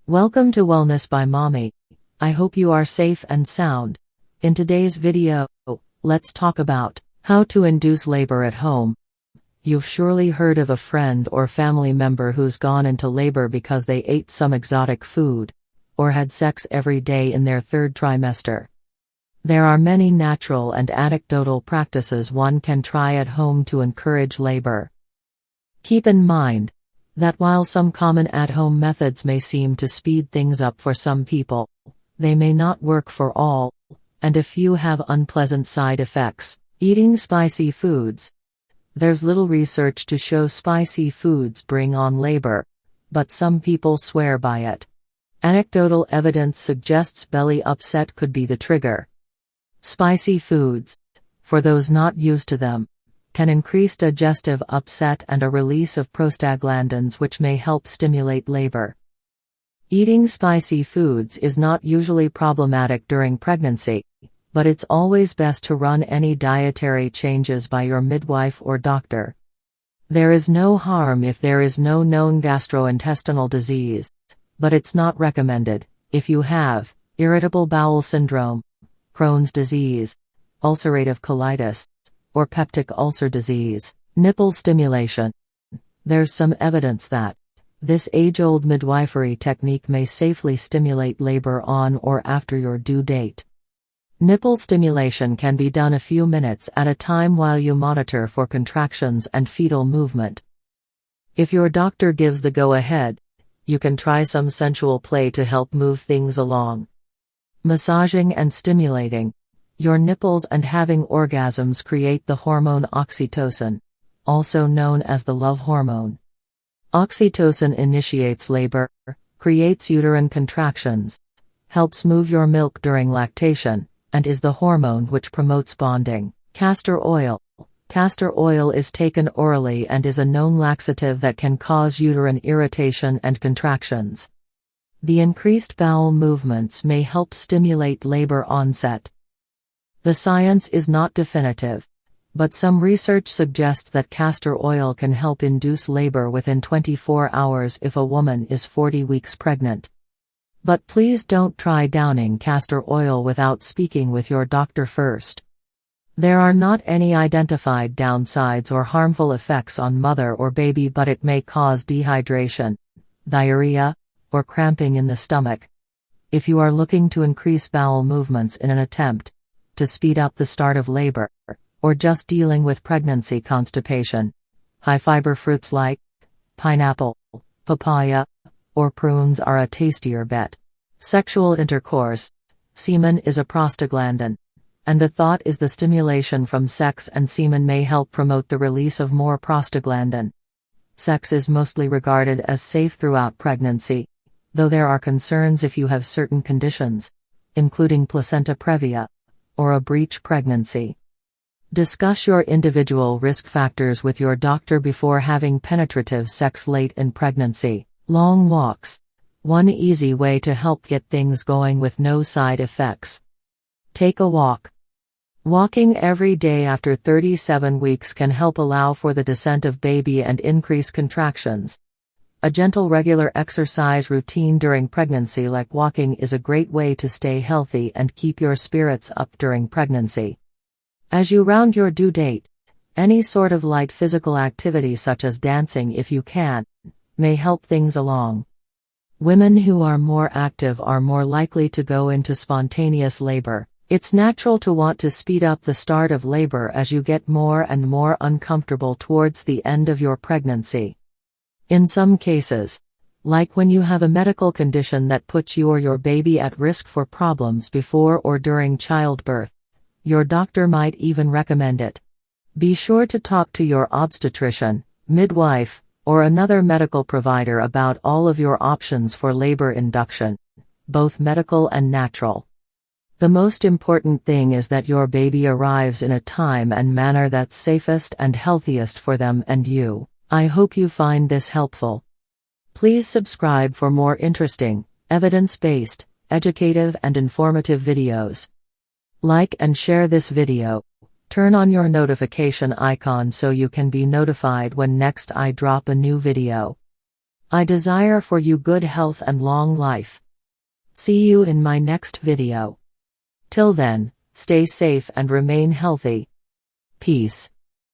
Welcome to Wellness by Mommy. I hope you are safe and sound. In today's video, let's talk about how to induce labor at home. You've surely heard of a friend or family member who's gone into labor because they ate some exotic food, or had sex every day in their third trimester. There are many natural and anecdotal practices one can try at home to encourage labor. Keep in mind that while some common at-home methods may seem to speed things up for some people, they may not work for all, and a few have unpleasant side effects. Eating spicy foods. There's little research to show spicy foods bring on labor, but some people swear by it. Anecdotal evidence suggests belly upset could be the trigger. Spicy foods, for those not used to them, can increase digestive upset and a release of prostaglandins which may help stimulate labor. Eating spicy foods is not usually problematic during pregnancy, but it's always best to run any dietary changes by your midwife or doctor. There is no harm if there is no known gastrointestinal disease, but it's not recommended if you have irritable bowel syndrome, Crohn's disease, ulcerative colitis, or peptic ulcer disease. Nipple stimulation. There's some evidence that this age-old midwifery technique may safely stimulate labor on or after your due date. Nipple stimulation can be done a few minutes at a time while you monitor for contractions and fetal movement. If your doctor gives the go-ahead, you can try some sensual play to help move things along. Massaging and stimulating your nipples and having orgasms create the hormone oxytocin, also known as the love hormone. Oxytocin initiates labor, creates uterine contractions, helps move your milk during lactation, and is the hormone which promotes bonding. Castor oil. Castor oil is taken orally and is a known laxative that can cause uterine irritation and contractions. The increased bowel movements may help stimulate labor onset. The science is not definitive, but some research suggests that castor oil can help induce labor within 24 hours if a woman is 40 weeks pregnant. But please don't try downing castor oil without speaking with your doctor first. There are not any identified downsides or harmful effects on mother or baby, but it may cause dehydration, diarrhea, or cramping in the stomach. If you are looking to increase bowel movements in an attempt to speed up the start of labor, or just dealing with pregnancy constipation, high-fiber fruits like pineapple, papaya, or prunes are a tastier bet. Sexual intercourse. Semen is a prostaglandin, and the thought is the stimulation from sex and semen may help promote the release of more prostaglandin. Sex is mostly regarded as safe throughout pregnancy, though there are concerns if you have certain conditions, including placenta previa, or a breech pregnancy. Discuss your individual risk factors with your doctor before having penetrative sex late in pregnancy. Long walks. One easy way to help get things going with no side effects. Take a walk. Walking every day after 37 weeks can help allow for the descent of baby and increase contractions. A gentle regular exercise routine during pregnancy like walking is a great way to stay healthy and keep your spirits up during pregnancy. As you round your due date, any sort of light physical activity such as dancing if you can, may help things along. Women who are more active are more likely to go into spontaneous labor. It's natural to want to speed up the start of labor as you get more and more uncomfortable towards the end of your pregnancy. In some cases, like when you have a medical condition that puts you or your baby at risk for problems before or during childbirth, your doctor might even recommend it. Be sure to talk to your obstetrician, midwife, or another medical provider about all of your options for labor induction, both medical and natural. The most important thing is that your baby arrives in a time and manner that's safest and healthiest for them and you. I hope you find this helpful. Please subscribe for more interesting, evidence-based, educative and informative videos. Like and share this video. Turn on your notification icon so you can be notified when next I drop a new video. I desire for you good health and long life. See you in my next video. Till then, stay safe and remain healthy. Peace.